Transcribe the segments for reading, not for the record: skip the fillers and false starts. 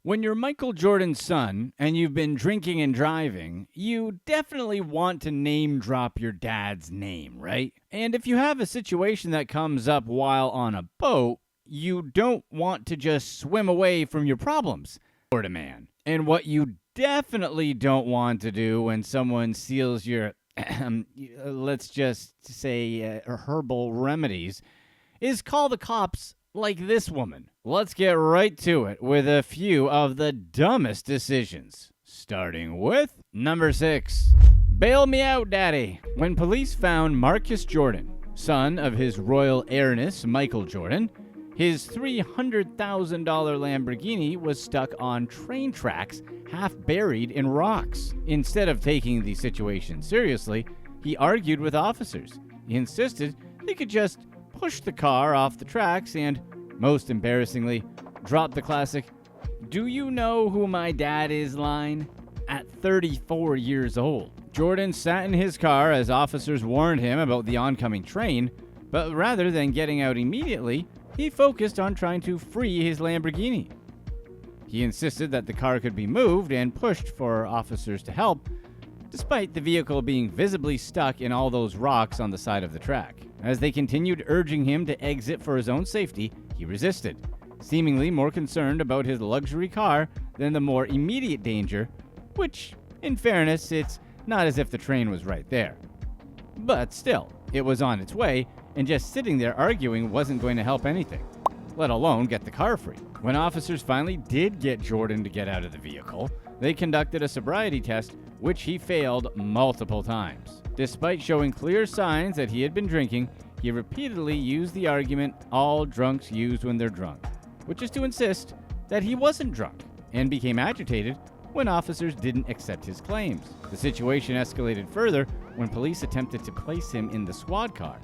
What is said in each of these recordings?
When you're Michael Jordan's son and you've been drinking and driving, you definitely want to name drop your dad's name, right? And if you have a situation that comes up while on a boat, you don't want to just swim away from your problems, Florida man. And what you definitely don't want to do when someone steals your, let's just say, herbal remedies, is call the cops like this woman. Let's get right to it with a few of the dumbest decisions. Starting with number 6. Bail me out, daddy. When police found Marcus Jordan, son of his Royal Air-ness Michael Jordan, his $300,000 Lamborghini was stuck on train tracks, half buried in rocks. Instead of taking the situation seriously, he argued with officers. He insisted they could just push the car off the tracks and, most embarrassingly, drop the classic, "Do you know who my dad is?" line at 34 years old. Jordan sat in his car as officers warned him about the oncoming train, but rather than getting out immediately, he focused on trying to free his Lamborghini. He insisted that the car could be moved and pushed for officers to help, despite the vehicle being visibly stuck in all those rocks on the side of the track. As they continued urging him to exit for his own safety, he resisted, seemingly more concerned about his luxury car than the more immediate danger, which, in fairness, it's not as if the train was right there. But still, it was on its way, and just sitting there arguing wasn't going to help anything, let alone get the car free. When officers finally did get Jordan to get out of the vehicle, they conducted a sobriety test, which he failed multiple times. Despite showing clear signs that he had been drinking, he repeatedly used the argument all drunks use when they're drunk, which is to insist that he wasn't drunk, and became agitated when officers didn't accept his claims. The situation escalated further when police attempted to place him in the squad car,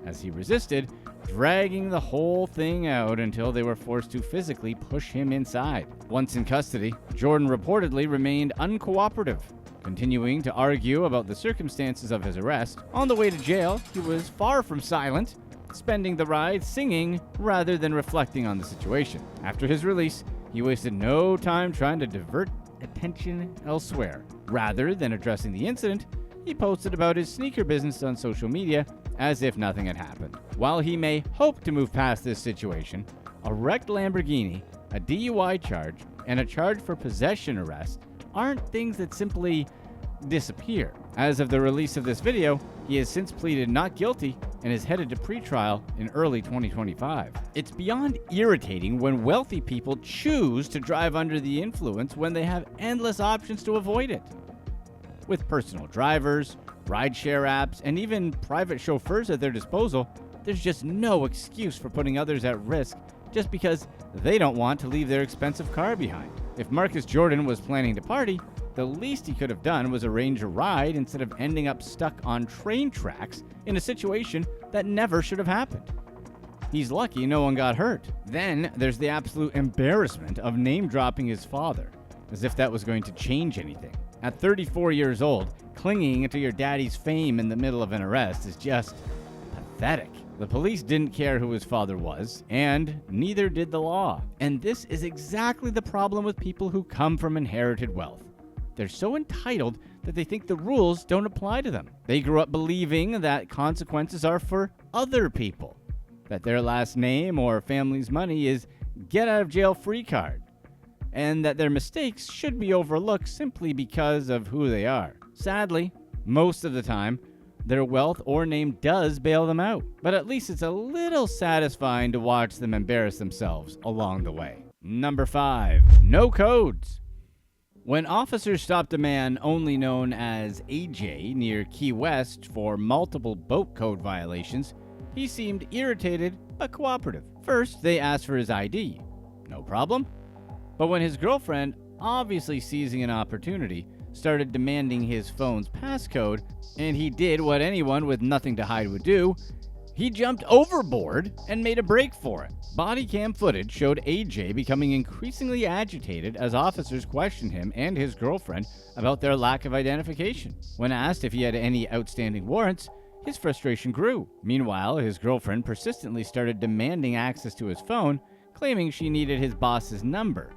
as he resisted, dragging the whole thing out until they were forced to physically push him inside. Once in custody, Jordan reportedly remained uncooperative, continuing to argue about the circumstances of his arrest. On the way to jail, he was far from silent, spending the ride singing rather than reflecting on the situation. After his release, he wasted no time trying to divert attention elsewhere. Rather than addressing the incident, he posted about his sneaker business on social media as if nothing had happened. While he may hope to move past this situation, a wrecked Lamborghini, a DUI charge, and a charge for possession arrest aren't things that simply disappear. As of the release of this video, he has since pleaded not guilty and is headed to pretrial in early 2025. It's beyond irritating when wealthy people choose to drive under the influence when they have endless options to avoid it. With personal drivers, rideshare apps, and even private chauffeurs at their disposal, there's just no excuse for putting others at risk just because they don't want to leave their expensive car behind. If Marcus Jordan was planning to party, the least he could have done was arrange a ride instead of ending up stuck on train tracks in a situation that never should have happened. He's lucky no one got hurt. Then there's the absolute embarrassment of name-dropping his father, as if that was going to change anything. At 34 years old, clinging to your daddy's fame in the middle of an arrest is just pathetic. The police didn't care who his father was, and neither did the law. And this is exactly the problem with people who come from inherited wealth. They're so entitled that they think the rules don't apply to them. They grew up believing that consequences are for other people, that their last name or family's money is get-out-of-jail-free card, and that their mistakes should be overlooked simply because of who they are. Sadly, most of the time, their wealth or name does bail them out, but at least it's a little satisfying to watch them embarrass themselves along the way. Number 5. No codes. When officers stopped a man only known as AJ near Key West for multiple boat code violations, he seemed irritated but cooperative. First, they asked for his ID. No problem. But when his girlfriend, obviously seizing an opportunity, started demanding his phone's passcode, and he did what anyone with nothing to hide would do, he jumped overboard and made a break for it. Body cam footage showed AJ becoming increasingly agitated as officers questioned him and his girlfriend about their lack of identification. When asked if he had any outstanding warrants, his frustration grew. Meanwhile, his girlfriend persistently started demanding access to his phone, claiming she needed his boss's number.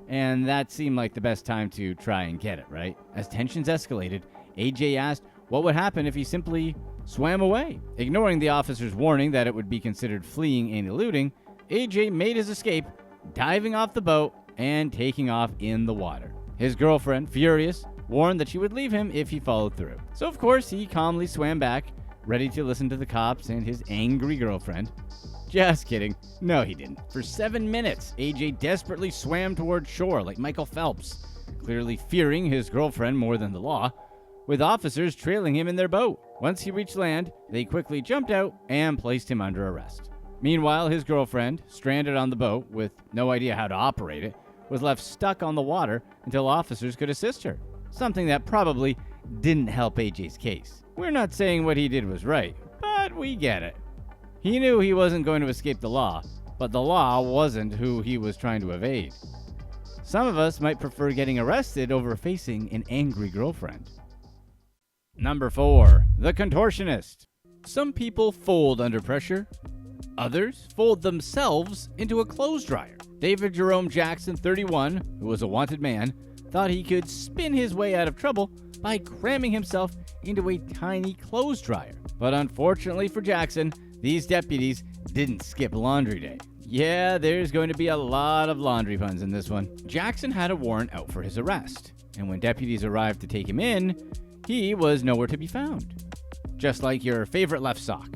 and that seemed like the best time to try and get it, right? As tensions escalated, AJ asked what would happen if he simply swam away. Ignoring the officer's warning that it would be considered fleeing and eluding, AJ made his escape, diving off the boat and taking off in the water. His girlfriend, furious, warned that she would leave him if he followed through. So of course, he calmly swam back, ready to listen to the cops and his angry girlfriend. Just kidding. No, he didn't. For 7 minutes, AJ desperately swam toward shore like Michael Phelps, clearly fearing his girlfriend more than the law, with officers trailing him in their boat. Once he reached land, they quickly jumped out and placed him under arrest. Meanwhile, his girlfriend, stranded on the boat with no idea how to operate it, was left stuck on the water until officers could assist her, something that probably didn't help AJ's case. We're not saying what he did was right, but we get it. He knew he wasn't going to escape the law, but the law wasn't who he was trying to evade. Some of us might prefer getting arrested over facing an angry girlfriend. Number 4, the contortionist. Some people fold under pressure. Others fold themselves into a clothes dryer. David Jerome Jackson, 31, who was a wanted man, thought he could spin his way out of trouble by cramming himself into a tiny clothes dryer. But unfortunately for Jackson, these deputies didn't skip laundry day. Yeah, there's going to be a lot of laundry puns in this one. Jackson had a warrant out for his arrest, and when deputies arrived to take him in, he was nowhere to be found. Just like your favorite left sock.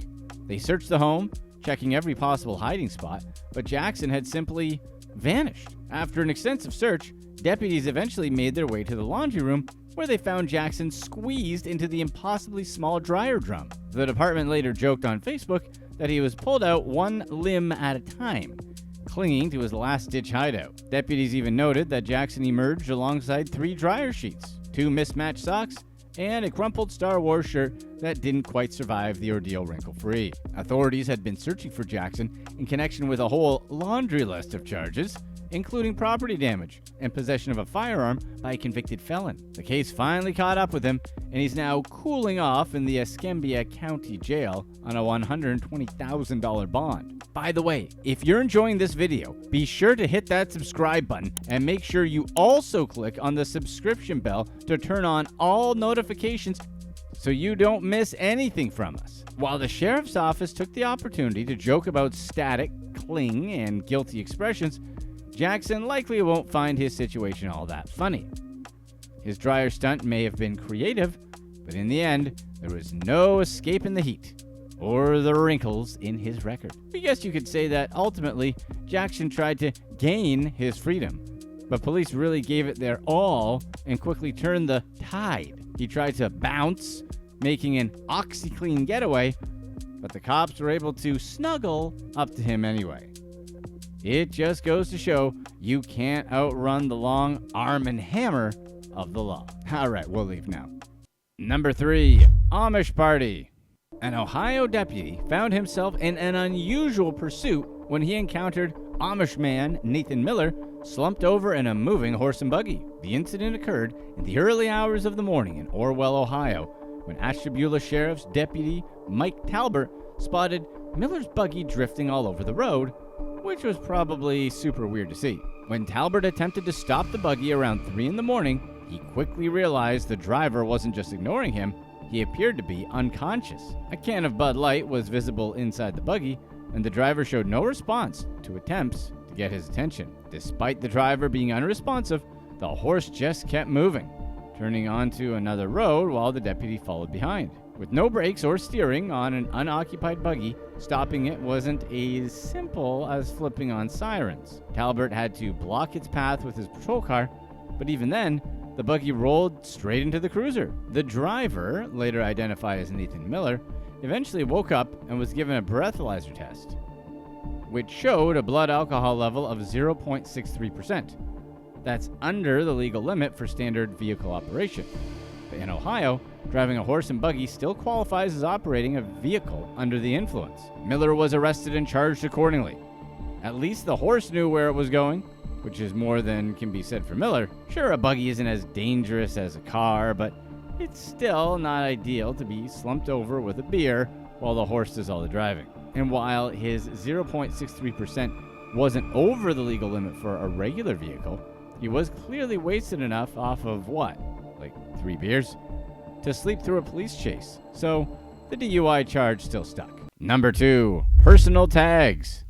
They searched the home, checking every possible hiding spot, but Jackson had simply vanished. After an extensive search, deputies eventually made their way to the laundry room, where they found Jackson squeezed into the impossibly small dryer drum. The department later joked on Facebook that he was pulled out one limb at a time, clinging to his last-ditch hideout. Deputies even noted that Jackson emerged alongside 3 dryer sheets, 2 mismatched socks, and a crumpled Star Wars shirt that didn't quite survive the ordeal wrinkle-free. Authorities had been searching for Jackson in connection with a whole laundry list of charges, including property damage and possession of a firearm by a convicted felon. The case finally caught up with him, and he's now cooling off in the Escambia County Jail on a $120,000 bond. By the way, if you're enjoying this video, be sure to hit that subscribe button and make sure you also click on the subscription bell to turn on all notifications so you don't miss anything from us. While the sheriff's office took the opportunity to joke about static, cling, and guilty expressions, Jackson likely won't find his situation all that funny. His dryer stunt may have been creative, but in the end, there was no escaping the heat or the wrinkles in his record. I guess you could say that ultimately, Jackson tried to gain his freedom, but police really gave it their all and quickly turned the tide. He tried to bounce, making an OxyClean getaway, but the cops were able to snuggle up to him anyway. It just goes to show you can't outrun the long arm and hammer of the law. All right, we'll leave now. Number 3, Amish Party. An Ohio deputy found himself in an unusual pursuit when he encountered Amish man Nathan Miller slumped over in a moving horse and buggy. The incident occurred in the early hours of the morning in Orwell, Ohio, when Ashtabula Sheriff's Deputy Mike Talbert spotted Miller's buggy drifting all over the road, which was probably super weird to see. When Talbert attempted to stop the buggy around 3 in the morning, he quickly realized the driver wasn't just ignoring him, he appeared to be unconscious. A can of Bud Light was visible inside the buggy, and the driver showed no response to attempts to get his attention. Despite the driver being unresponsive, the horse just kept moving, turning onto another road while the deputy followed behind. With no brakes or steering on an unoccupied buggy, stopping it wasn't as simple as flipping on sirens. Talbert had to block its path with his patrol car, but even then, the buggy rolled straight into the cruiser. The driver, later identified as Nathan Miller, eventually woke up and was given a breathalyzer test, which showed a blood alcohol level of 0.63%. That's under the legal limit for standard vehicle operation. But in Ohio, driving a horse and buggy still qualifies as operating a vehicle under the influence. Miller was arrested and charged accordingly. At least the horse knew where it was going, which is more than can be said for Miller. Sure, a buggy isn't as dangerous as a car, but it's still not ideal to be slumped over with a beer while the horse does all the driving. And while his 0.63% wasn't over the legal limit for a regular vehicle, he was clearly wasted enough off of what? Like 3 beers? To sleep through a police chase. So the DUI charge still stuck. Number 2. Personal tags.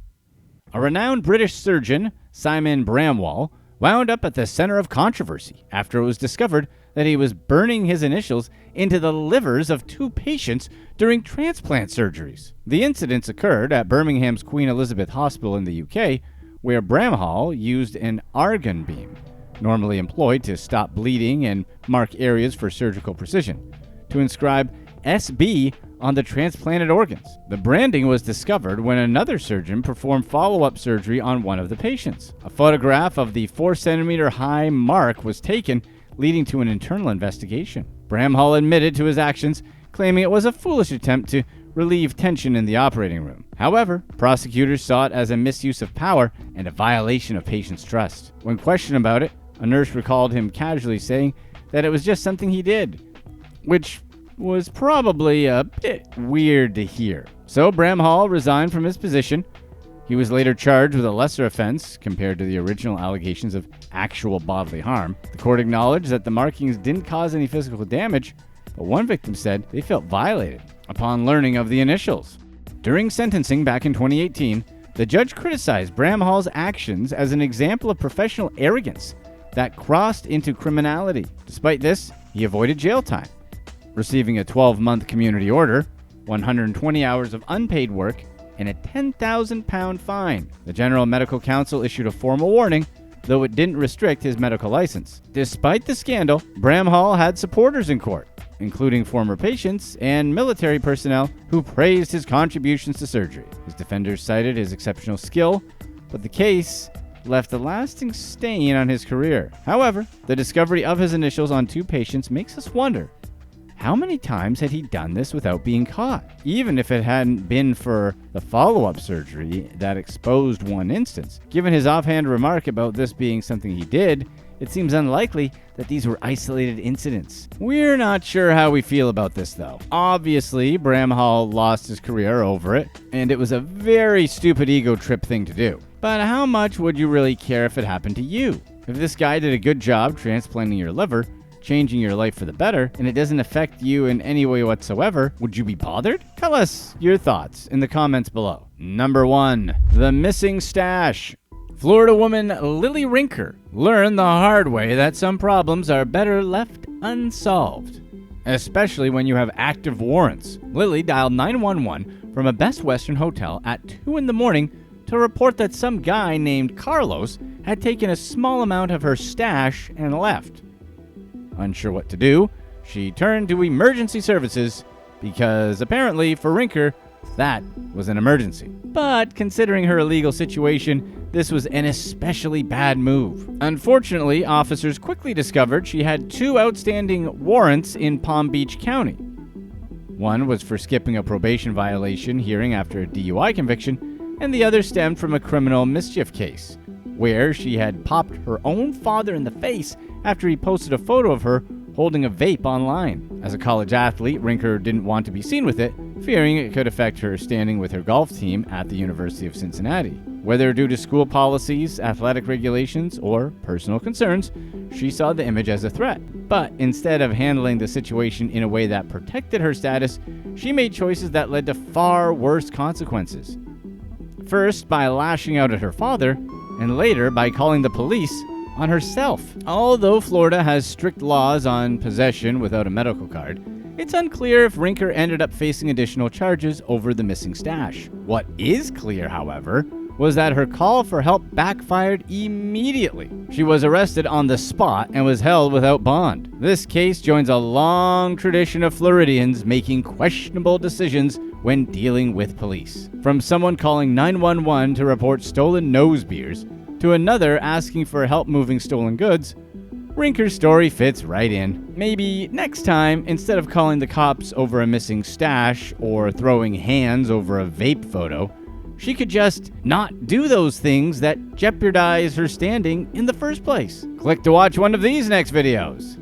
A renowned British surgeon, Simon Bramwell, wound up at the center of controversy after it was discovered that he was burning his initials into the livers of 2 patients during transplant surgeries. The incidents occurred at Birmingham's Queen Elizabeth Hospital in the UK, where Bramhall used an argon beam, normally employed to stop bleeding and mark areas for surgical precision, to inscribe SB on the transplanted organs. The branding was discovered when another surgeon performed follow-up surgery on one of the patients. A photograph of the 4-centimeter high mark was taken, leading to an internal investigation. Bramhall admitted to his actions, claiming it was a foolish attempt to relieve tension in the operating room. However, prosecutors saw it as a misuse of power and a violation of patients' trust. When questioned about it, a nurse recalled him casually saying that it was just something he did, which was probably a bit weird to hear. So Bramhall resigned from his position. He was later charged with a lesser offense compared to the original allegations of actual bodily harm. The court acknowledged that the markings didn't cause any physical damage, but one victim said they felt violated upon learning of the initials. During sentencing back in 2018, the judge criticized Bramhall's actions as an example of professional arrogance that crossed into criminality. Despite this, he avoided jail time, receiving a 12-month community order, 120 hours of unpaid work, and a £10,000 fine. The General Medical Council issued a formal warning, though it didn't restrict his medical license. Despite the scandal, Bramhall had supporters in court, including former patients and military personnel who praised his contributions to surgery. His defenders cited his exceptional skill, but the case left a lasting stain on his career. However, the discovery of his initials on 2 patients makes us wonder, how many times had he done this without being caught? Even if it hadn't been for the follow-up surgery that exposed one instance. Given his offhand remark about this being something he did, it seems unlikely that these were isolated incidents. We're not sure how we feel about this, though. Obviously, Bramhall lost his career over it, and it was a very stupid ego trip thing to do. But how much would you really care if it happened to you? If this guy did a good job transplanting your liver, changing your life for the better, and it doesn't affect you in any way whatsoever, would you be bothered? Tell us your thoughts in the comments below. Number 1. The missing stash. Florida woman Lily Rinker learned the hard way that some problems are better left unsolved, especially when you have active warrants. Lily dialed 911 from a Best Western hotel at 2 in the morning to report that some guy named Carlos had taken a small amount of her stash and left. Unsure what to do, she turned to emergency services because apparently for Rinker, that was an emergency. But considering her illegal situation, this was an especially bad move. Unfortunately, officers quickly discovered she had 2 outstanding warrants in Palm Beach County. One was for skipping a probation violation hearing after a DUI conviction, and the other stemmed from a criminal mischief case, where she had popped her own father in the face after he posted a photo of her holding a vape online. As a college athlete, Rinker didn't want to be seen with it, fearing it could affect her standing with her golf team at the University of Cincinnati. Whether due to school policies, athletic regulations, or personal concerns, she saw the image as a threat. But instead of handling the situation in a way that protected her status, she made choices that led to far worse consequences. First, by lashing out at her father, and later by calling the police on herself. Although Florida has strict laws on possession without a medical card, it's unclear if Rinker ended up facing additional charges over the missing stash. What is clear, however, was that her call for help backfired immediately. She was arrested on the spot and was held without bond. This case joins a long tradition of Floridians making questionable decisions when dealing with police. From someone calling 911 to report stolen nose beers, to another asking for help moving stolen goods, Rinker's story fits right in. Maybe next time, instead of calling the cops over a missing stash or throwing hands over a vape photo, she could just not do those things that jeopardize her standing in the first place. Click to watch one of these next videos.